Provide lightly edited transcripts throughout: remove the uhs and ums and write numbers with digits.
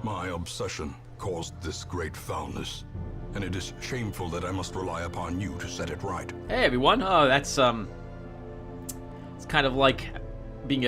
My obsession caused this great foulness, and it is shameful that I must rely upon you to set it right. Hey everyone, that's it's kind of like being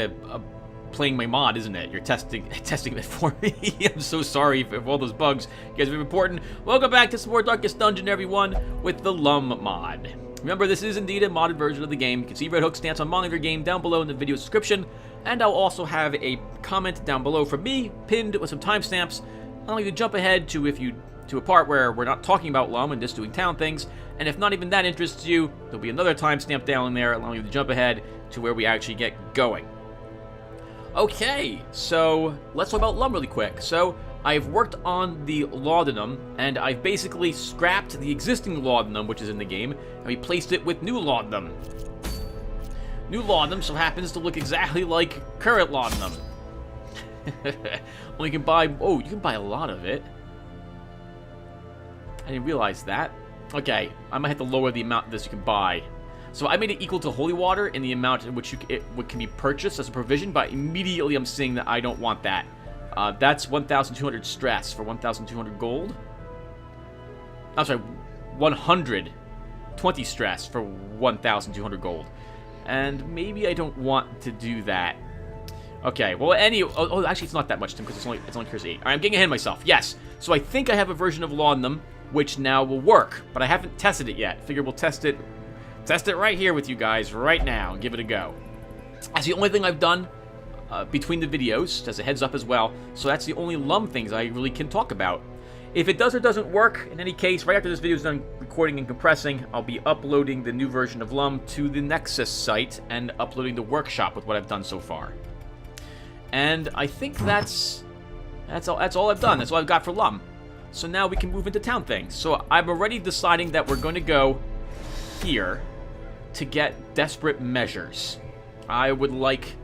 playing my mod, isn't it? You're testing it for me. I'm so sorry for all those bugs. You guys are very important. Welcome back to some more Darkest Dungeon, everyone, with the LUNM mod. Remember, this is indeed a modded version of the game. You can see Red Hook's stance on modding your game down below in the video description, and I'll also have a comment down below from me, pinned with some timestamps. I'll you to jump ahead to a part where we're not talking about LUNM and just doing town things, and if not even that interests you, there'll be another timestamp down there allowing you to jump ahead to where we actually get going. Okay, so let's talk about LUNM really quick. So I've worked on the laudanum, and I've basically scrapped the existing laudanum which is in the game, and replaced it with new laudanum. New laudanum so happens to look exactly like current laudanum. Well, you can buy a lot of it. I didn't realize that. Okay, I might have to lower the amount of this you can buy. So I made it equal to holy water in the amount in which it can be purchased as a provision, but immediately I'm seeing that I don't want that. That's 1,200 stress for 1,200 gold. I'm sorry, 120 stress for 1,200 gold. And maybe I don't want to do that. Okay, well, actually, it's not that much, Tim, because it's only Curse 8. All right, I'm getting ahead of myself. Yes, so I think I have a version of laudanum which now will work, but I haven't tested it yet. Figure we'll test it right here with you guys right now and give it a go. That's the only thing I've done between the videos, as a heads up as well. So that's the only LUNM things I really can talk about. If it does or doesn't work, in any case, right after this video is done recording and compressing, I'll be uploading the new version of LUNM to the Nexus site and uploading the workshop with what I've done so far. And I think that's all I've done. That's all I've got for LUNM. So now we can move into town things. So I'm already deciding that we're going to go here to get desperate measures. I would like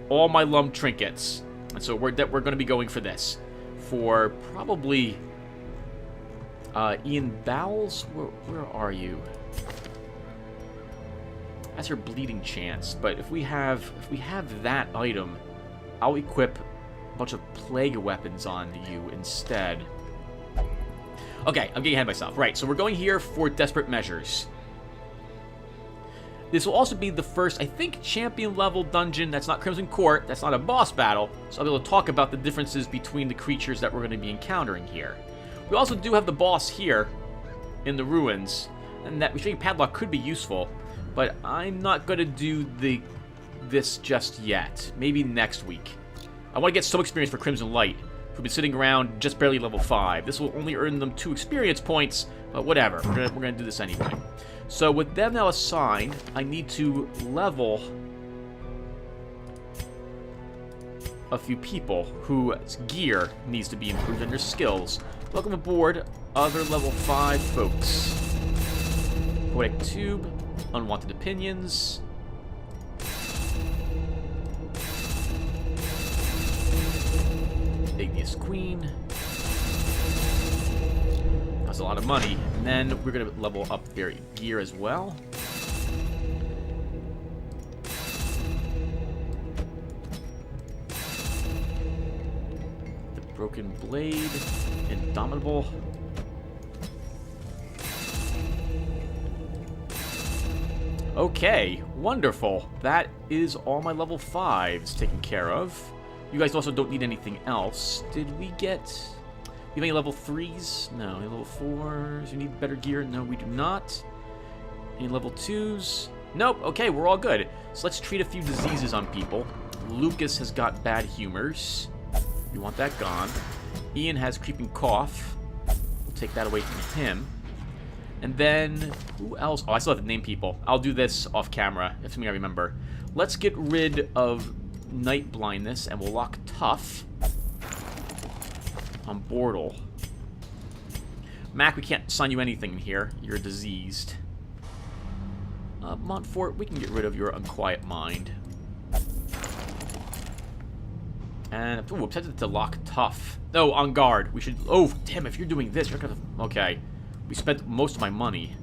all my LUNM trinkets, and so we're going to be going for this. For probably Ian Bowles. Where are you? That's her bleeding chance. But if we have that item, I'll equip a bunch of plague weapons on you instead. Okay, I'm getting ahead of myself. Right, so we're going here for desperate measures. This will also be the first, I think, champion level dungeon that's not Crimson Court, that's not a boss battle, so I'll be able to talk about the differences between the creatures that we're going to be encountering here. We also do have the boss here in the ruins, and that restraining padlock could be useful, but I'm not going to do this just yet. Maybe next week. I want to get some experience for Crimson Light, who've been sitting around just barely level 5. This will only earn them 2 experience points, but whatever. We're gonna do this anyway. So with them now assigned, I need to level a few people whose gear needs to be improved and their skills. Welcome aboard, other level 5 folks. Poetic Tube, Unwanted Opinions. Igneous Queen. That's a lot of money. And then we're going to level up their gear as well. The Broken Blade. Indomitable. Okay, wonderful. That is all my level 5s taken care of. You guys also don't need anything else. Did we get... You have any level 3s? No. Any level 4s? You need better gear? No, we do not. Any level 2s? Nope. Okay, we're all good. So let's treat a few diseases on people. Lucas has got bad humors. We want that gone. Ian has creeping cough. We'll take that away from him. And then, who else? Oh, I still have to name people. I'll do this off camera, if something I remember. Let's get rid of night blindness, and we'll lock tough on Bortle. Mac, we can't assign you anything here. You're diseased. Montfort, we can get rid of your unquiet mind. And, ooh, I'm tempted to lock tough. No, on guard. We should, oh, damn, if you're doing this, you're gonna, okay. We spent most of my money.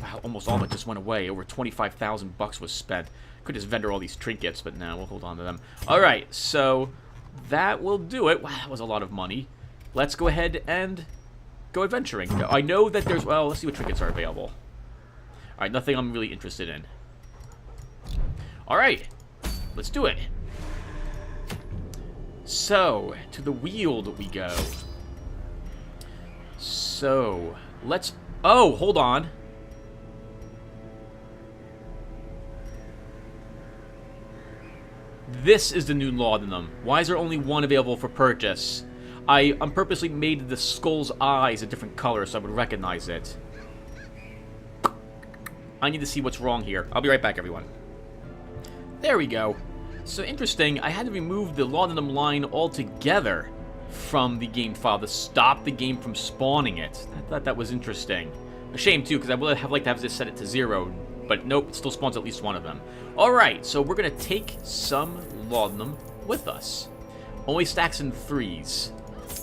Wow, almost all of it just went away. Over 25,000 bucks was spent. Could just vendor all these trinkets, but now we'll hold on to them. Alright, so that will do it. Wow, that was a lot of money. Let's go ahead and go adventuring. I know that there's... Well, let's see what trinkets are available. Alright, nothing I'm really interested in. Alright, let's do it. So, to the Weald we go. So, let's... Oh, hold on. This is the new laudanum. Why is there only one available for purchase? I purposely made the skull's eyes a different color so I would recognize it. I need to see what's wrong here. I'll be right back, everyone. There we go. So interesting, I had to remove the laudanum line altogether from the game file to stop the game from spawning it. I thought that was interesting. A shame, too, because I would have liked to have this set it to 0, but nope, it still spawns at least one of them. Alright, so we're going to take some laudanum with us. Only stacks in 3s,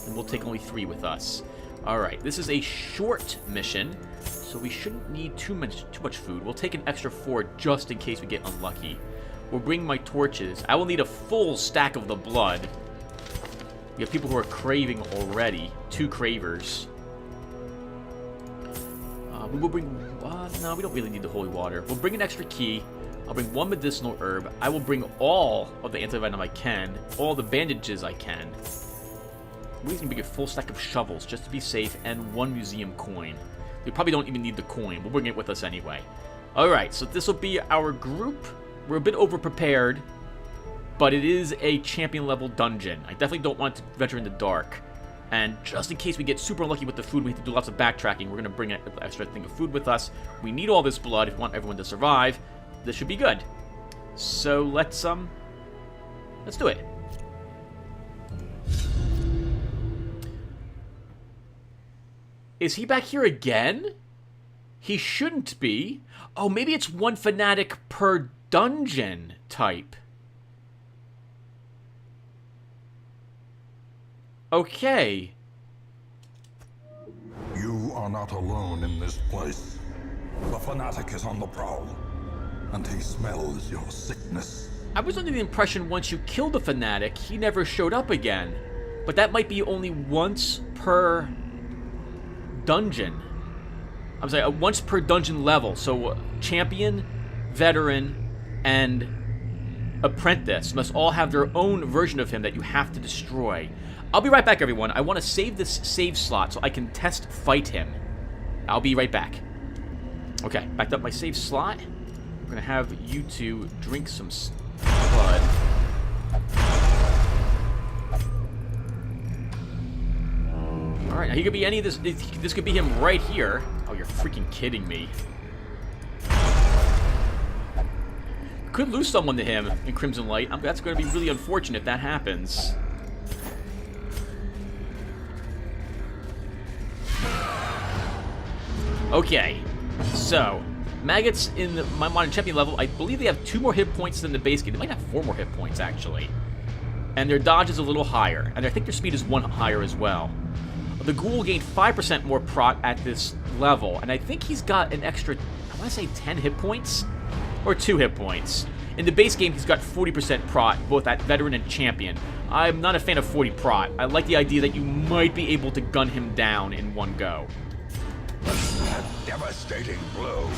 and we'll take only 3 with us. Alright, this is a short mission, so we shouldn't need too much food. We'll take an extra 4 just in case we get unlucky. We'll bring my torches. I will need a full stack of the blood. We have people who are craving already. 2 cravers. We will bring... no, we don't really need the holy water. We'll bring an extra key. I'll bring 1 medicinal herb. I will bring all of the antivenom I can. All the bandages I can. We're going to bring a full stack of shovels just to be safe. And 1 museum coin. We probably don't even need the coin. We'll bring it with us anyway. Alright, so this will be our group. We're a bit over-prepared, but it is a champion-level dungeon. I definitely don't want to venture in the dark. And just in case we get super unlucky with the food, we have to do lots of backtracking. We're going to bring an extra thing of food with us. We need all this blood if we want everyone to survive. This should be good. So let's do it. Is he back here again? He shouldn't be. Oh, maybe it's 1 fanatic per dungeon type. Okay. You are not alone in this place. The fanatic is on the prowl, and he smells your sickness. I was under the impression once you killed the fanatic, he never showed up again. But that might be only once per dungeon. I'm sorry, once per dungeon level. So champion, veteran, and apprentice must all have their own version of him that you have to destroy. I'll be right back, everyone. I want to save this save slot so I can test fight him. I'll be right back. Okay, backed up my save slot. We're going to have you two drink some blood. Alright, now he could be any of this. This could be him right here. Oh, you're freaking kidding me. Could lose someone to him in Crimson Light. That's going to be really unfortunate if that happens. Okay, so maggots in my modern champion level, I believe they have 2 more hit points than the base game. They might have 4 more hit points, actually. And their dodge is a little higher. And I think their speed is 1 higher as well. The ghoul gained 5% more prot at this level. And I think he's got an extra, I want to say 10 hit points? Or 2 hit points. In the base game, he's got 40% prot, both at veteran and champion. I'm not a fan of 40 prot. I like the idea that you might be able to gun him down in one go. A devastating blow.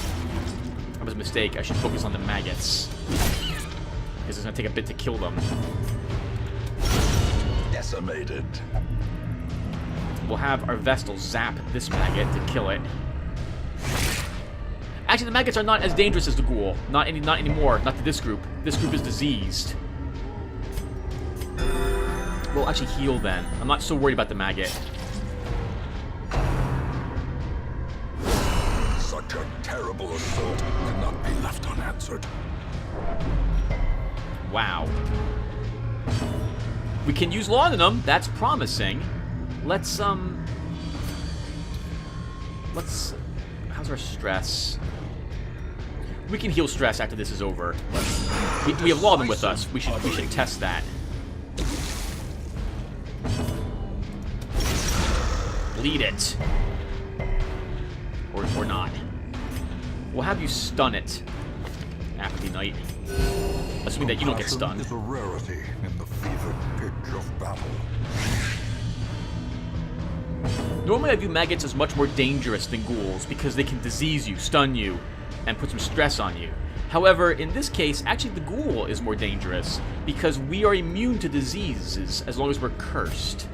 That was a mistake. I should focus on the maggots. Because it's going to take a bit to kill them. Decimated. We'll have our Vestal zap this maggot to kill it. Actually, the maggots are not as dangerous as the ghoul. Not anymore. Not to this group. This group is diseased. We'll actually heal then. I'm not so worried about the maggot. Such a terrible assault cannot be left unanswered. Wow. We can use laudanum. That's promising. Let's, how's our stress? We can heal stress after this is over. We have laudanum with us. We should test that. Bleed it. Or not. We'll have you stun it, Apathy Knight. Assuming that you don't get stunned. Is a rarity in the fevered pitch of battle. Normally I view maggots as much more dangerous than ghouls because they can disease you, stun you, and put some stress on you. However, in this case, actually the ghoul is more dangerous because we are immune to diseases as long as we're cursed.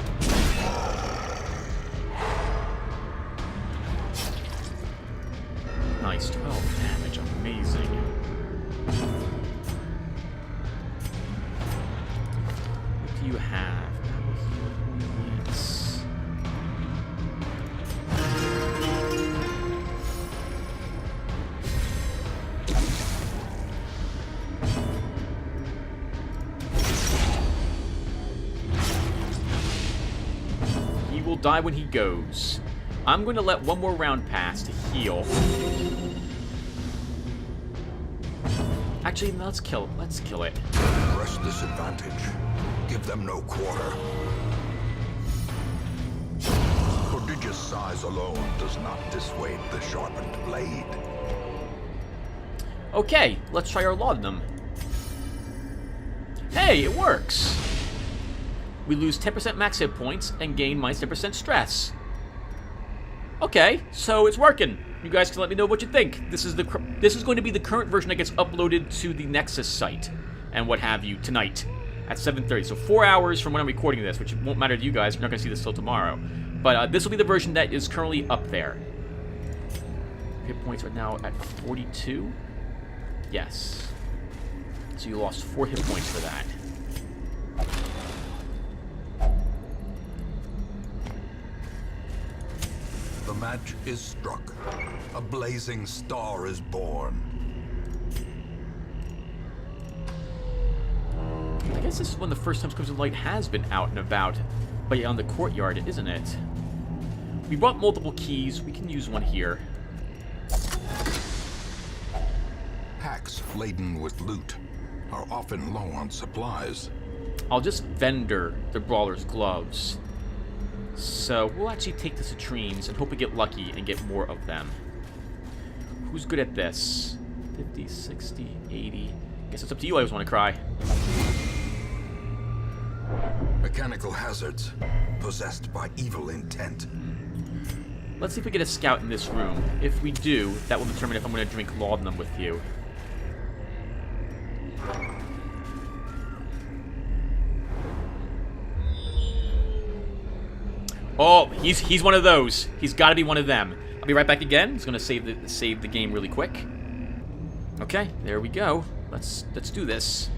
Nice, 12 damage, amazing. What do you have? Yes. He will die when he goes. I'm going to let one more round pass to heal. Actually, let's kill it. Press this advantage. Give them no quarter. Prodigious size alone does not dissuade the sharpened blade. Okay, let's try our laudanum. Hey, it works! We lose 10% max hit points and gain minus 10% stress. Okay, so it's working. You guys can let me know what you think. This is going to be the current version that gets uploaded to the Nexus site and what have you tonight at 7:30. So 4 hours from when I'm recording this, which won't matter to you guys. You're not going to see this till tomorrow. But this will be the version that is currently up there. Hit points are now at 42. Yes. So you lost 4 hit points for that. The match is struck. A blazing star is born. I guess this is one of the first times Crimson Light has been out and about, but yeah, on the courtyard, isn't it? We brought multiple keys. We can use one here. Packs laden with loot are often low on supplies. I'll just vendor the Brawler's gloves. So we'll actually take the citrines and hope we get lucky and get more of them. Who's good at this? 50, 60, 80. Guess it's up to you, I just want to cry. Mechanical hazards possessed by evil intent. Let's see if we get a scout in this room. If we do, that will determine if I'm going to drink laudanum with you. Oh, he's one of those. He's got to be one of them. I'll be right back again. He's going to save the game really quick. Okay, there we go. Let's do this.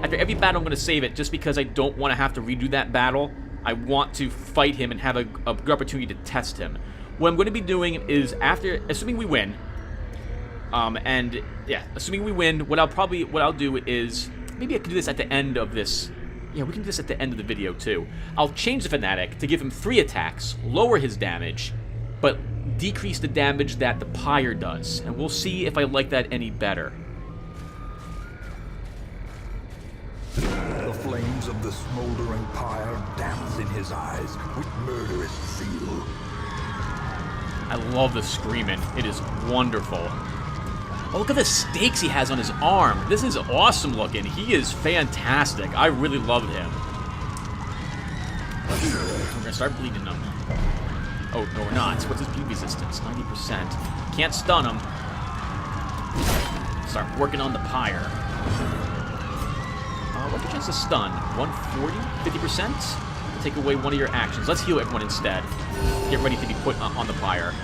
After every battle, I'm going to save it just because I don't want to have to redo that battle. I want to fight him and have a good opportunity to test him. What I'm going to be doing is assuming we win, assuming we win, what I'll do is maybe I can do this at the end of this. Yeah, we can do this at the end of the video, too. I'll change the Fanatic to give him 3 attacks, lower his damage, but decrease the damage that the Pyre does. And we'll see if I like that any better. The flames of the smoldering pyre dance in his eyes with murderous zeal. I love the screaming. It is wonderful. Oh, look at the stakes he has on his arm. This is awesome looking. He is fantastic. I really loved him. We're going to start bleeding him. Oh, no, we're not. What's his bleed resistance? 90%. Can't stun him. Start working on the Pyre. What's your chance to stun? 140? 50%? Take away one of your actions. Let's heal everyone instead. Get ready to be put on the Pyre.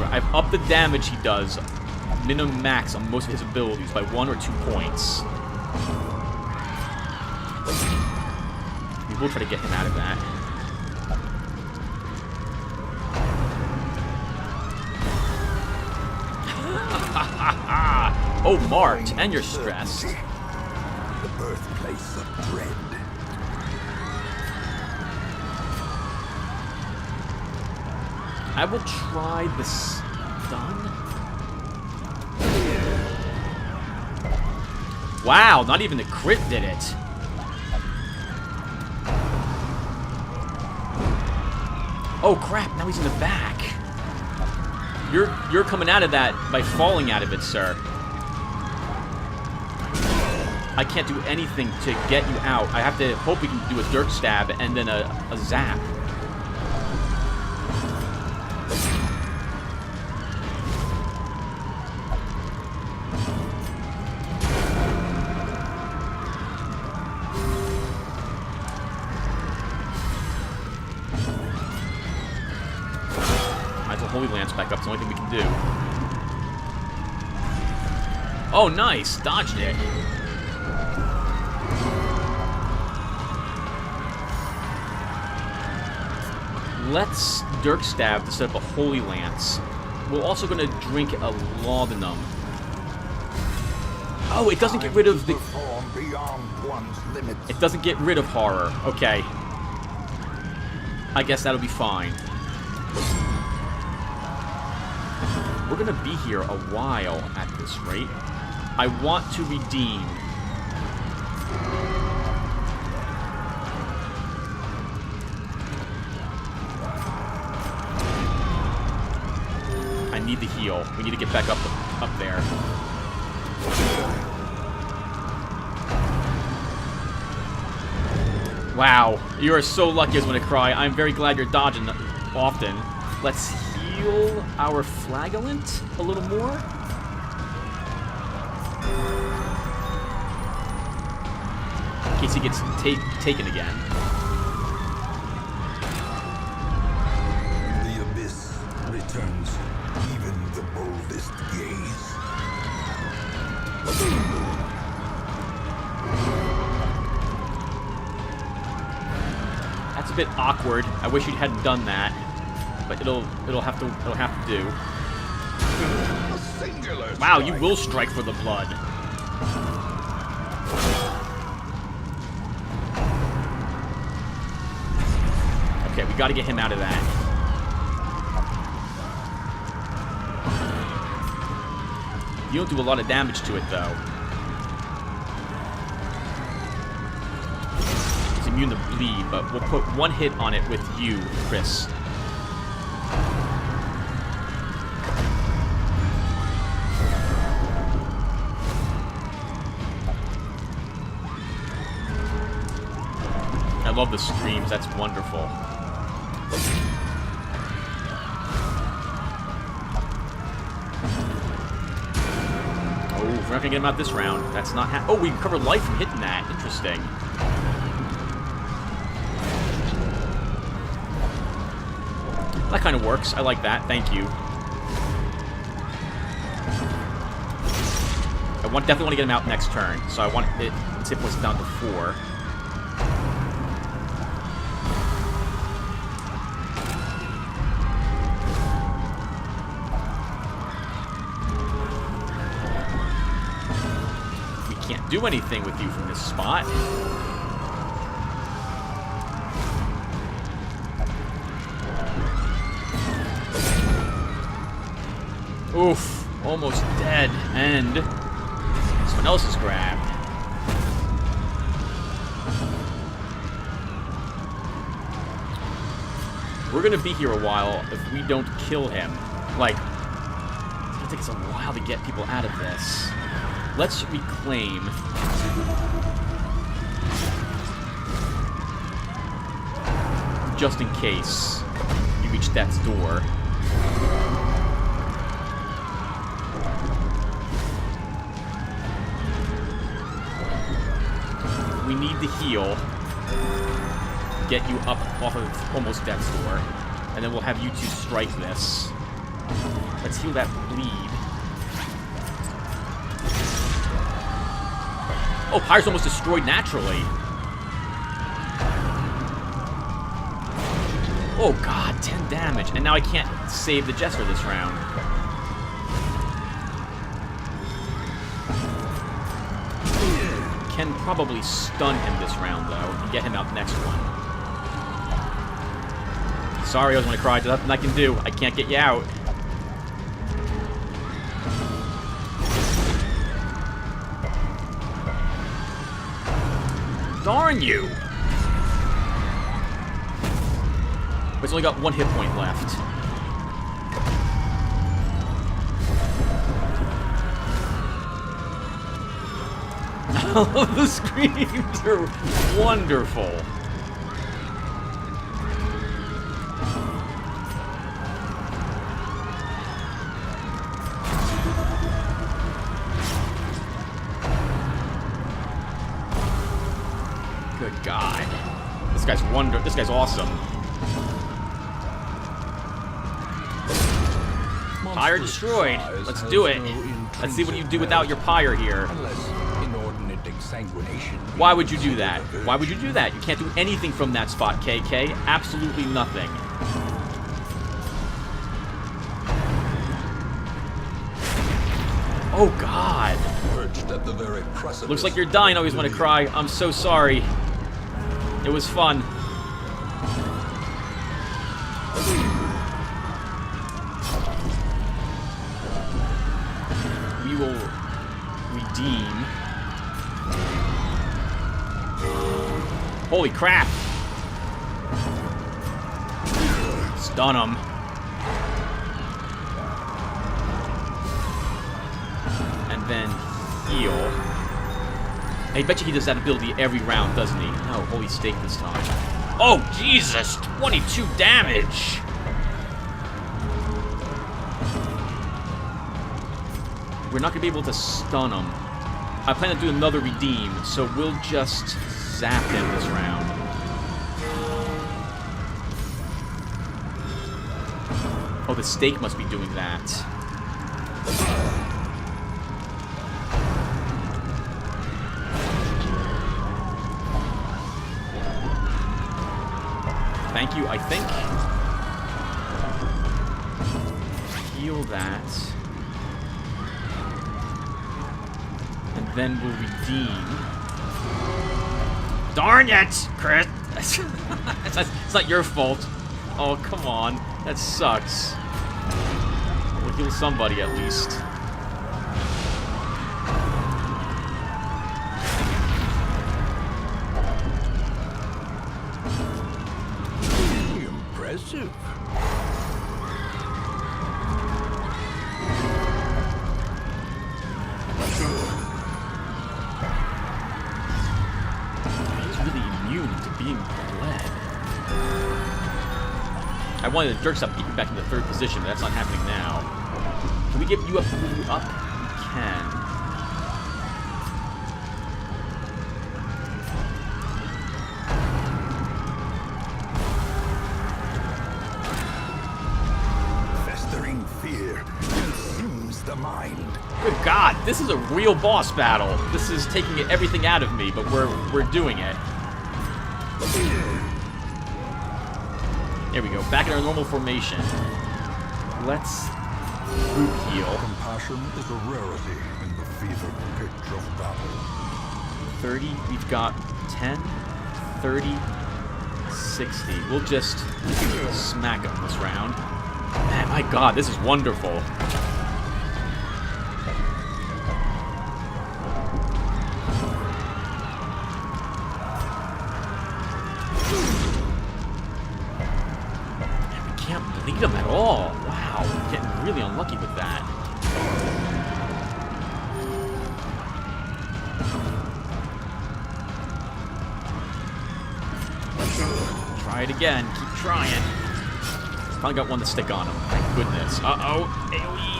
I've upped the damage he does, minimum max on most of his abilities by 1 or 2 points. We will try to get him out of that. Oh, marked, and you're stressed. The birthplace of dread. I will try the stun. Wow, not even the crit did it. Oh crap, now he's in the back. You're coming out of that by falling out of it, sir. I can't do anything to get you out. I have to hope we can do a dirt stab and then a zap. Holy Lance back up. It's the only thing we can do. Oh, nice. Dodged it. Let's Dirk Stab to set up a Holy Lance. We're also going to drink a Laudanum. Oh, it doesn't get rid of the... It doesn't get rid of horror. Okay. I guess that'll be fine. We're going to be here a while at this rate. I want to redeem. I need the heal. We need to get back up there. Wow, you are so lucky, I was going to cry. I'm very glad you're dodging often. Let's heal our Flagellant a little more. In case he gets taken again. The abyss returns even the boldest gaze. That's a bit awkward. I wish you hadn't done that, but it'll have to do. Wow, you will strike for the blood. Okay, we got to get him out of that. You don't do a lot of damage to it, though. It's immune to bleed, but we'll put one hit on it with you, Chris. I love the screams. That's wonderful. Oh, we're not gonna get him out this round. That's not oh, we recover life from hitting that. Interesting. That kind of works. I like that. Thank you. I definitely want to get him out next turn. So I want it. Its hit points down to 4. Do anything with you from this spot. Oof, almost dead, and someone else is grabbed. We're gonna be here a while if we don't kill him. Like, it's gonna take us a while to get people out of this. Let's reclaim. Just in case you reach death's door. We need the heal. Get you up off of almost death's door. And then we'll have you two strike this. Let's heal that bleed. Oh, Pyre's almost destroyed naturally. Oh god, 10 damage. And now I can't save the Jester this round. Can probably stun him this round, though, and get him out next one. Sorry, I was going to cry. There's nothing I can do. I can't get you out. Darn you! But it's only got 1 hit point left. The screams are wonderful. Good God. This guy's This guy's awesome. Pyre destroyed. Let's do it. Let's see what you do without your pyre here. Why would you do that? Why would you do that? You can't do anything from that spot, KK. Absolutely nothing. Oh, God. Looks like you're dying. I always want to cry. I'm so sorry. It was fun. We will redeem. Holy crap! Stun him. And then heal. I bet you he does that ability every round, doesn't he? No, holy steak this time. Oh, Jesus! 22 damage! We're not going to be able to stun him. I plan to do another redeem, so we'll just zap him this round. Oh, the stake must be doing that. Thank you, I think. Heal that. And then we'll redeem. Darn it, Chris! It's not your fault. Oh, come on. That sucks. We'll heal somebody at least. Impressive. I wanted to jerk something, get you back into 3rd position, but that's not happening now. Can we get you up? Move you up? We can. Festering fear consumes the mind. Good God, this is a real boss battle. This is taking everything out of me, but we're doing it. There we go, back in our normal formation. Let's group heal. Compassion is a rarity in the fevered pitch of battle. 30, we've got 10, 30, 60. We'll just smack him this round. Man, my God, this is wonderful. Bleed him at all. Wow, I'm getting really unlucky with that. Try it again. Keep trying. Finally got one to stick on him. Thank goodness. Uh-oh. AoE.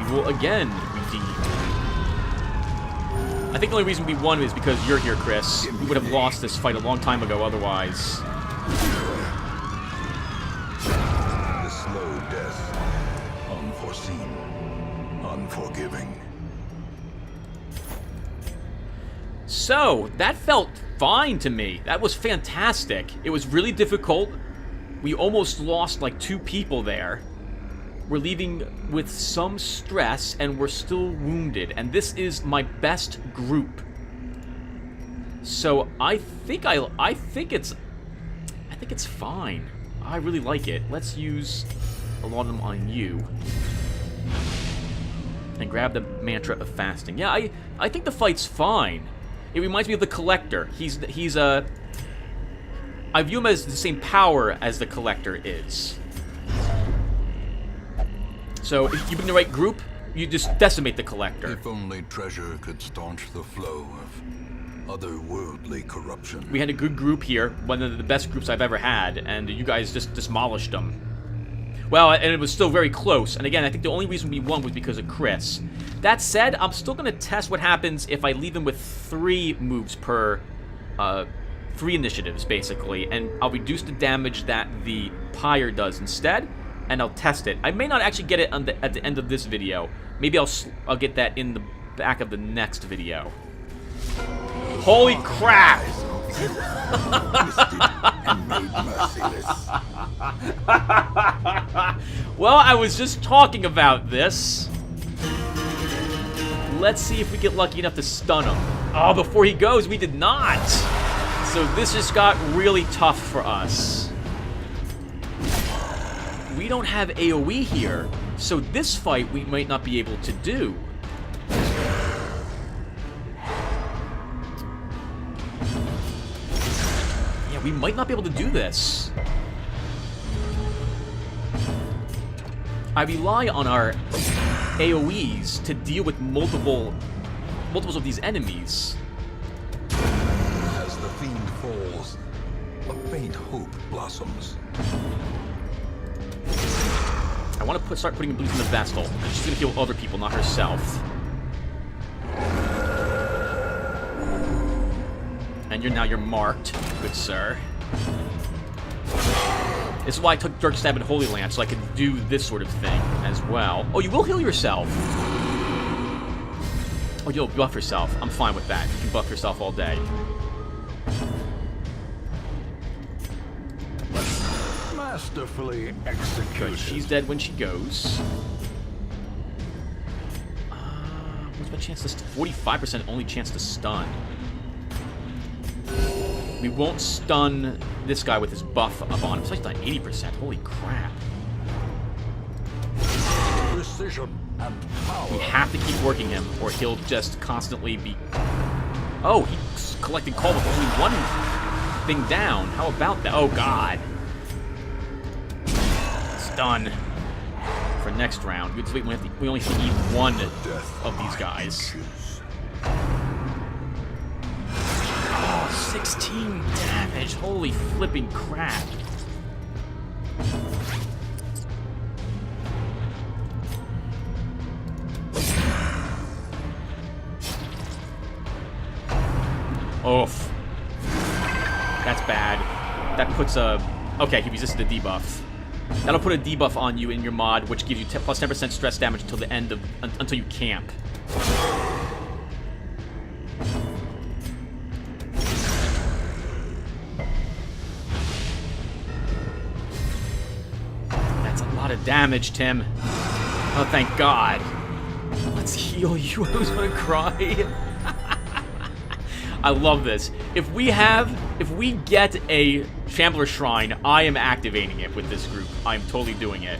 We will again redeem. I think the only reason we won is because you're here, Chris. We would have lost this fight a long time ago otherwise. The slow death. Unforeseen. Unforgiving. So, that felt fine to me. That was fantastic. It was really difficult. We almost lost like 2 people there. We're leaving with some stress, and we're still wounded. And this is my best group. So I think it's fine. I really like it. Let's use a lot of them on you. And grab the mantra of fasting. Yeah, I think the fight's fine. It reminds me of the Collector. He's I view him as the same power as the Collector is. So, if you bring the right group, you just decimate the Collector. If only treasure could staunch the flow of otherworldly corruption. We had a good group here, one of the best groups I've ever had, and you guys just demolished them. Well, and it was still very close, and again, I think the only reason we won was because of Chris. That said, I'm still going to test what happens if I leave him with 3 moves per, 3 initiatives, basically, and I'll reduce the damage that the Pyre does instead, and I'll test it. I may not actually get it at the end of this video. Maybe I'll get that in the back of the next video. Holy crap! And made merciless. Well, I was just talking about this. Let's see if we get lucky enough to stun him. Oh, before he goes, we did not. So this just got really tough for us. We don't have AoE here, so this fight we might not be able to do. Yeah, we might not be able to do this. I rely on our AoEs to deal with multiples of these enemies. As the fiend falls, a faint hope blossoms. I want to start putting boots in the Vestal. She's going to heal other people, not herself. And you're marked, good sir. This is why I took Dark Stab and Holy Lance, so I could do this sort of thing as well. Oh, you will heal yourself. Oh, you'll buff yourself. I'm fine with that. You can buff yourself all day. Masterfully executed. Good. She's dead when she goes. What's my chance to 45% only chance to stun. We won't stun this guy with his buff up on him. So he's done 80%. Holy crap. Precision and power. We have to keep working him, or he'll just constantly be... Oh, he's collecting call with only one thing down. How about that? Oh, God. Stun. For next round. We only have to eat one of these guys. 16 damage. Holy flipping crap. Oof. That's bad. That puts a... Okay, he resisted the debuff. That'll put a debuff on you in your mod, which gives you plus 10% stress damage until the end of... until you camp. That's a lot of damage, Tim. Oh, thank God. Let's heal you. I was gonna cry. I love this. If we get a Shambler Shrine, I am activating it with this group. I'm totally doing it.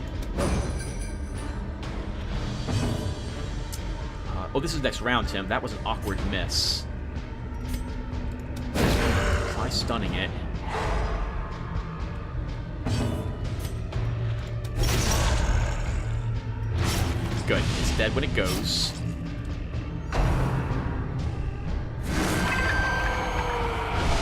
Oh, this is next round, Tim. That was an awkward miss. Try stunning it. Good. It's dead when it goes.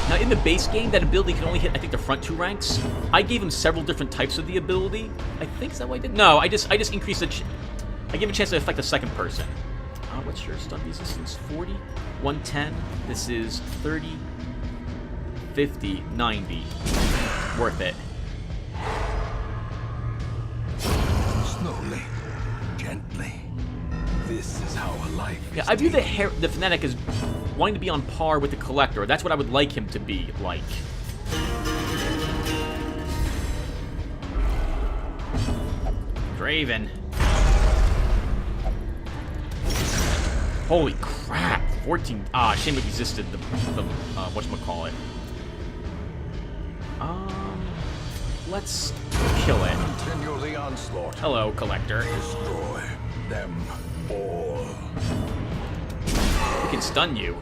Now, in the base game, that ability can only hit, I think, the front 2 ranks. I gave him several different types of the ability. I think is that what I did? No, I just increased the... I gave him a chance to affect the second person. What's your stun resistance? 40? 110? This is 30, 50, 90. Worth it. Slowly, gently. This is how a life is. Yeah, I view the Fanatic as wanting to be on par with the Collector. That's what I would like him to be like. Draven. Holy crap. 14. Shame it resisted the whatchamacallit. Let's kill it. Continue the onslaught. Hello, Collector. Destroy them Or We can stun you.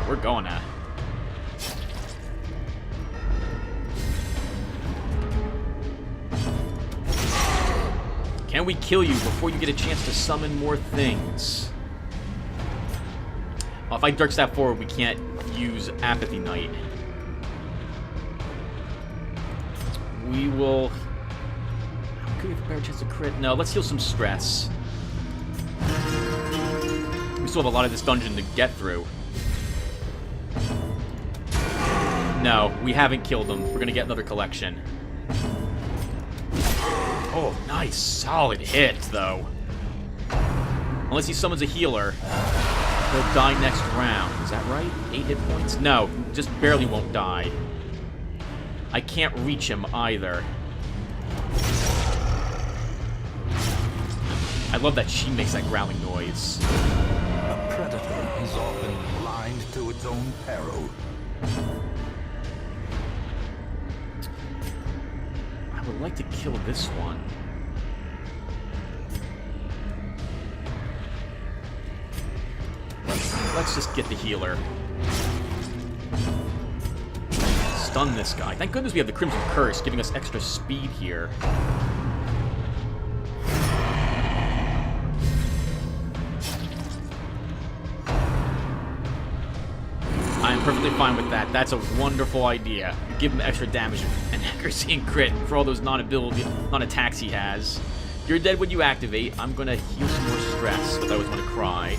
We're going to. Can we kill you before you get a chance to summon more things? Well, if I Dark Stab forward, we can't use Apathy Knight. We will... Could we have a better chance to crit? No, let's heal some stress. We still have a lot of this dungeon to get through. No, we haven't killed him. We're gonna get another collection. Oh, nice. Solid hit, though. Unless he summons a healer, he'll die next round. Is that right? 8 hit points? No, just barely won't die. I can't reach him either. I love that she makes that growling noise. a predator is often blind to its own peril. I would like to kill this one. Let's just get the healer. Stun this guy. Thank goodness we have the Crimson Curse, giving us extra speed here. I'm perfectly fine with that. That's a wonderful idea. Give him extra damage and accuracy and crit for all those non-attacks he has. You're dead when you activate. I'm gonna heal some more stress, but I always want to cry.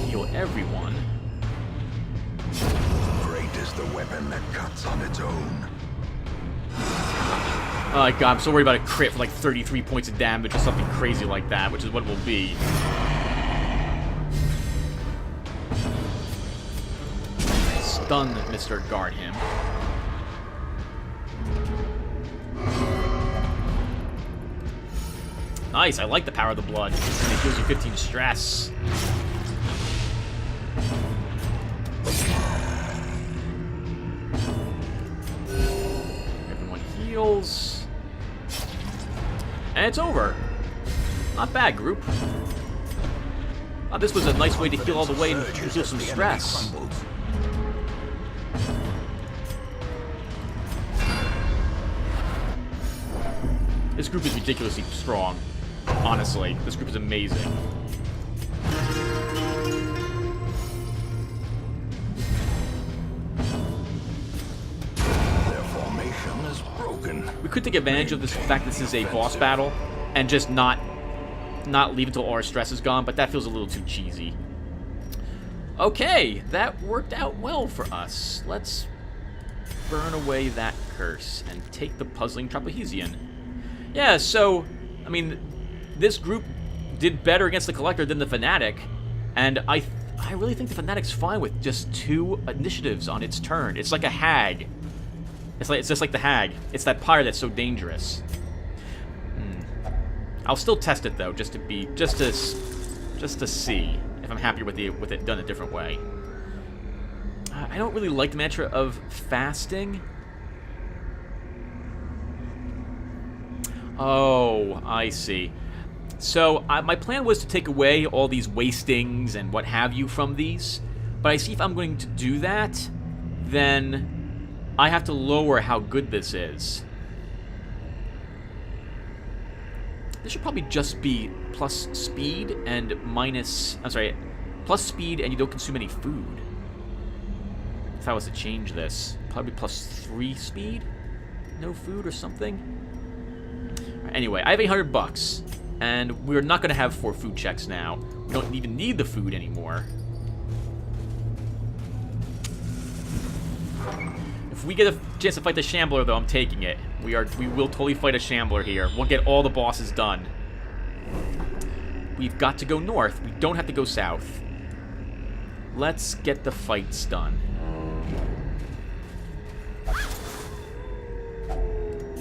Heal everyone. Great is the weapon that cuts on its own. Oh my god, I'm so worried about a crit for like 33 points of damage or something crazy like that, which is what it will be. Stun Mr. Guard him. Nice, I like the power of the blood. And it gives you 15 stress. Everyone heals. And it's over. Not bad, group. This was a nice way to heal all the way and heal some stress. This group is ridiculously strong. Honestly, this group is amazing. Their formation is broken. We could take advantage of this fact this is a boss battle and just not leave until all our stress is gone, but that feels a little too cheesy. Okay, that worked out well for us. Let's burn away that curse and take the puzzling trapezian. Yeah, so, I mean, this group did better against the Collector than the Fanatic, and I really think the Fanatic's fine with just 2 initiatives on its turn. It's like a hag. It's just like the hag. It's that pyre that's so dangerous. I'll still test it though, just to see if I'm happier with it done a different way. I don't really like the mantra of fasting. Oh, I see. So my plan was to take away all these wastings and what have you from these, but I see if I'm going to do that, then I have to lower how good this is. This should probably just be plus speed and minus... I'm sorry, plus speed and you don't consume any food. If I was to change this, probably plus 3 speed? No food or something? Anyway, I have $800, and we're not going to have 4 food checks now. We don't even need the food anymore. If we get a chance to fight the Shambler, though, I'm taking it. We will totally fight a Shambler here. We'll get all the bosses done. We've got to go north. We don't have to go south. Let's get the fights done.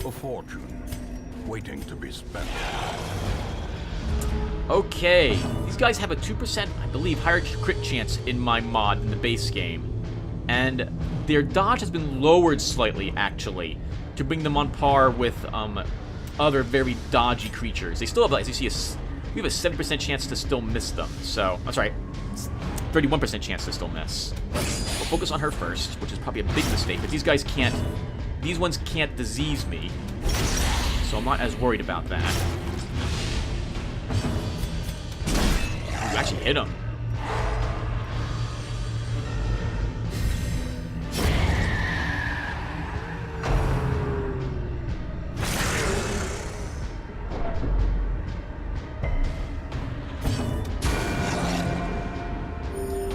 A fortune waiting to be spent. Okay, these guys have a 2%, I believe, higher crit chance in my mod than the base game. And their dodge has been lowered slightly, actually, to bring them on par with other very dodgy creatures. They still have, as you see, we have a 7% chance to still miss them. So, that's right, 31% chance to still miss. We'll focus on her first, which is probably a big mistake, but these guys can't, these ones can't disease me, so I'm not as worried about that. You actually hit him.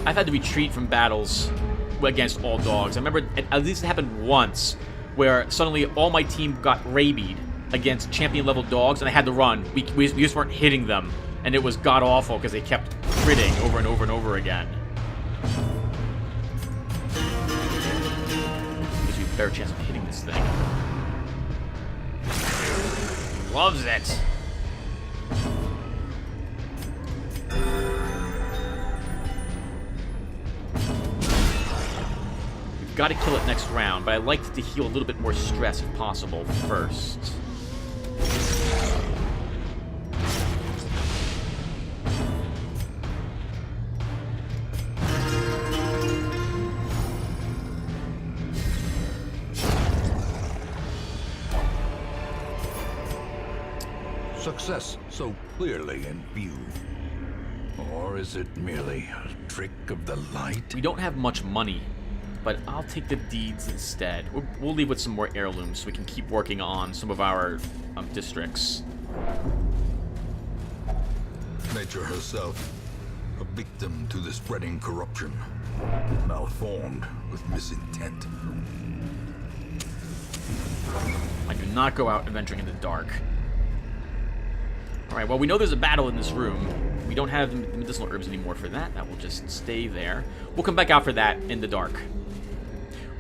I've had to retreat from battles against all dogs. I remember at least it happened once where suddenly all my team got rabied against champion level dogs and I had to run. We just weren't hitting them, and it was god awful because they kept critting over and over and over again. Gives you a better chance of hitting this thing. Loves it. Got to kill it next round, but I like to heal a little bit more stress if possible first. Success so clearly in view. Or is it merely a trick of the light? We don't have much money, but I'll take the deeds instead. We'll leave with some more heirlooms so we can keep working on some of our districts. Nature herself, a victim to the spreading corruption, malformed with misintent. I do not go out adventuring in the dark. Alright, well, we know there's a battle in this room. We don't have the medicinal herbs anymore for that. That will just stay there. We'll come back out for that in the dark.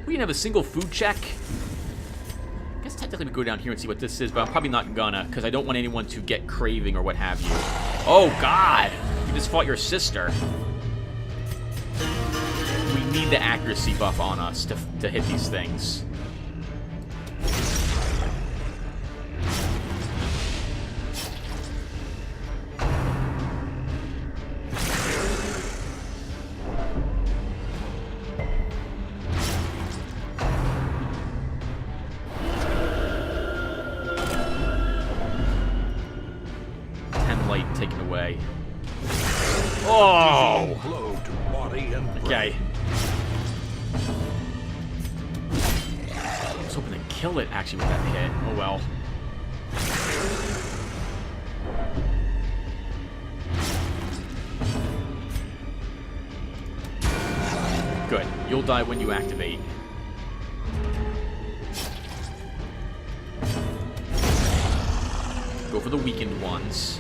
We didn't have a single food check. I guess technically we go down here and see what this is, but I'm probably not gonna, because I don't want anyone to get craving or what have you. Oh, God! You just fought your sister. We need the accuracy buff on us to hit these things. Taken away. Oh! Okay. I was hoping to kill it actually with that hit. Oh well. Good. You'll die when you activate. Go for the weakened ones.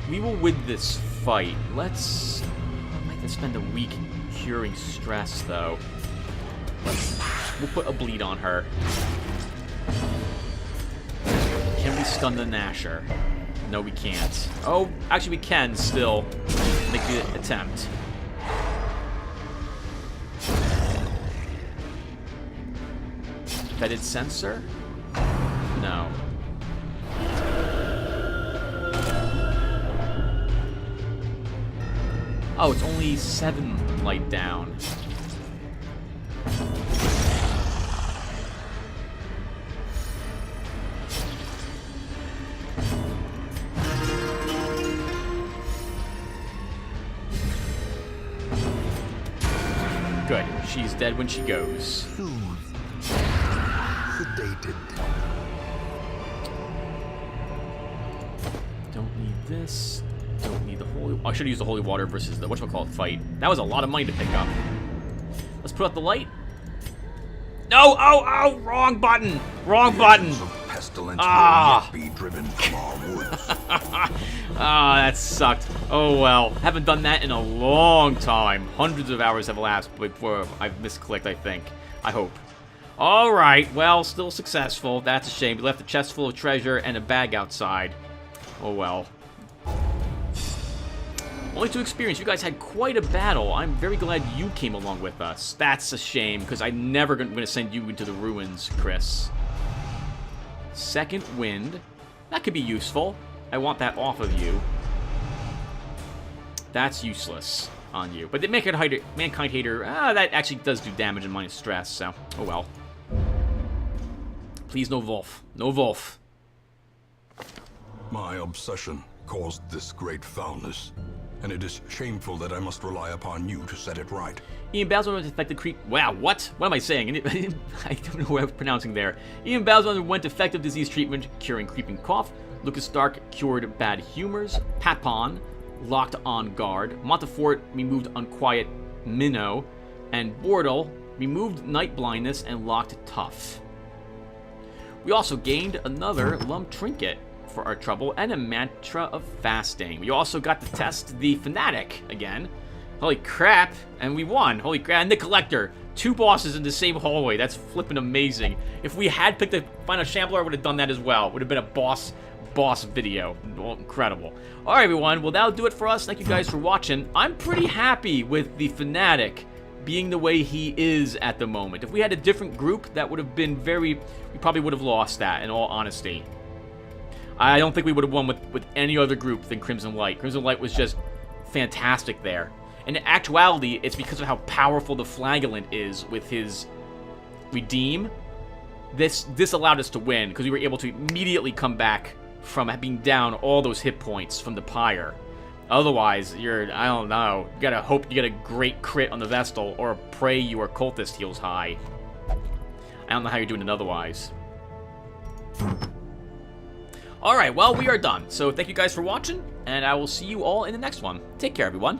We will win this fight. Let's... I might have to spend a week curing stress, though. We'll put a bleed on her. Can we stun the Gnasher? No, we can't. Oh, actually we can still make the attempt. Fetid sensor? No. Oh, it's only 7 light down. Good. She's dead when she goes. Sedated. Don't need this. Don't need the holy... I should use the holy water versus the whatchamacallit fight. That was a lot of money to pick up. Let's put out the light. No! Oh! Oh! Wrong button! Wrong button! Pestilence Ah! will yet be driven from our woods. Ah, that sucked. Oh well. Haven't done that in a long time. Hundreds of hours have elapsed before I've misclicked, I think. I hope. Alright, well, still successful. That's a shame. We left a chest full of treasure and a bag outside. Oh well. Only 2 experience. You guys had quite a battle. I'm very glad you came along with us. That's a shame, because I'm never going to send you into the ruins, Chris. Second wind. That could be useful. I want that off of you. That's useless on you. But the Mankind Hater, that actually does do damage and minus stress, so, oh well. Please, no Wolf. No Wolf. My obsession caused this great foulness, and it is shameful that I must rely upon you to set it right. Ian Bowser went to effective creep. Wow, what? What am I saying? I don't know what I was pronouncing there. Ian Bowser underwent effective disease treatment, curing creeping cough. Lucas Stark cured bad humors. Papon locked on guard. Montefort removed unquiet minnow. And Bordel removed night blindness and locked tough. We also gained another LUNM trinket for our trouble and a mantra of fasting. We also got to test the Fanatic again. Holy crap, and we won. Holy crap, and the Collector. 2 bosses in the same hallway. That's flipping amazing. If we had picked the Final Shambler, I would have done that as well. It would have been a boss video. Well, incredible. Alright, everyone. Well, that'll do it for us. Thank you guys for watching. I'm pretty happy with the Fanatic being the way he is at the moment. If we had a different group, that would have been we probably would have lost that, in all honesty. I don't think we would have won with any other group than Crimson Light. Crimson Light was just fantastic there. In actuality, it's because of how powerful the Flagellant is with his Redeem. This allowed us to win, because we were able to immediately come back from being down all those hit points from the Pyre. Otherwise, I don't know, you gotta hope you get a great crit on the Vestal, or pray your Cultist heals high. I don't know how you're doing it otherwise. Alright, well, we are done. So thank you guys for watching, and I will see you all in the next one. Take care, everyone.